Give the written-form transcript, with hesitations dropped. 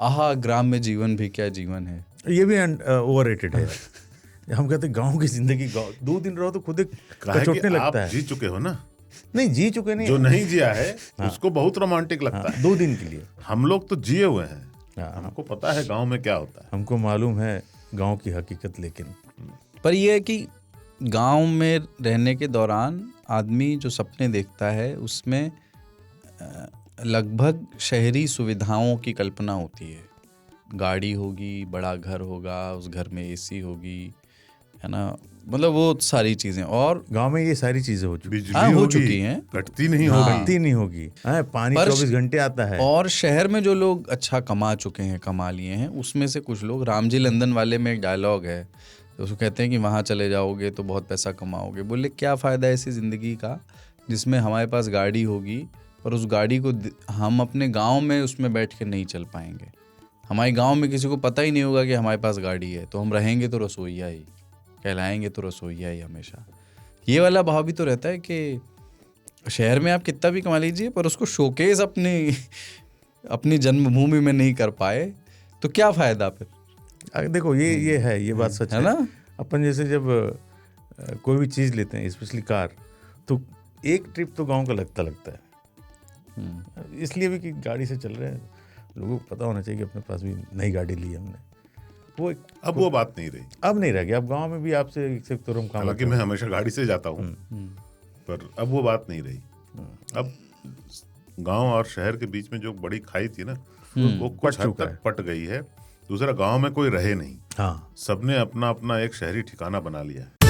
आहा ग्राम्य जीवन भी क्या जीवन है। ये भी ओवररेटेड है। हम कहते हैं गाँव की जिंदगी, गाँव 2 दिन रहो तो खुद ही कचोटने लगता है। आप जी चुके हो ना, नहीं जी चुके नहीं, जो नहीं जिया है हाँ। उसको बहुत रोमांटिक लगता है 2 दिन के लिए। हम लोग तो जिए हुए हैं, हाँ, हमको पता है गांव में क्या होता है, हमको मालूम है गांव की हकीकत। लेकिन पर यह है कि गांव में रहने के दौरान आदमी जो सपने देखता है उसमें लगभग शहरी सुविधाओं की कल्पना होती है। गाड़ी होगी, बड़ा घर होगा, उस घर में एसी होगी, है ना, मतलब वो सारी चीजें। और गांव में ये सारी चीजें हो चुकी, बिजली हाँ, हो होगी, चुकी हैं, कटती नहीं हाँ। होगी, कटती नहीं होगी, पानी पर 24 घंटे आता है। और शहर में जो लोग अच्छा कमा चुके हैं, कमा लिए हैं, उसमें से कुछ लोग, रामजी लंदन वाले में एक डायलॉग है तो उसको कहते हैं कि वहाँ चले जाओगे तो बहुत पैसा कमाओगे। बोले क्या फ़ायदा है ऐसी ज़िंदगी का जिसमें हमारे पास गाड़ी होगी और उस गाड़ी को हम अपने गांव में उसमें बैठ के नहीं चल पाएंगे। हमारे गांव में किसी को पता ही नहीं होगा कि हमारे पास गाड़ी है, तो हम रहेंगे तो रसोइया ही कहलाएंगे, तो रसोइया ही हमेशा। ये वाला भाव भी तो रहता है कि शहर में आप कितना भी कमा लीजिए पर उसको शोकेस अपनी जन्मभूमि में नहीं कर पाए तो क्या फ़ायदा फिर। देखो ये है, ये बात सच है ना। अपन जैसे जब कोई भी चीज़ लेते हैं, स्पेशली कार, तो एक ट्रिप तो गांव का लगता है। इसलिए भी कि गाड़ी से चल रहे हैं, लोगों को पता होना चाहिए कि अपने पास भी नई गाड़ी ली है हमने। अब वो बात नहीं रही, अब नहीं रह गया। अब गांव में भी आपसे एक तुरम काम, हालांकि मैं हमेशा गाड़ी से जाता हूँ, पर अब वो बात नहीं रही। अब गांव और शहर के बीच में जो बड़ी खाई थी ना, वो कुछ हद तक पट गई है। दूसरा, गांव में कोई रहे नहीं, हाँ, सबने अपना अपना एक शहरी ठिकाना बना लिया है।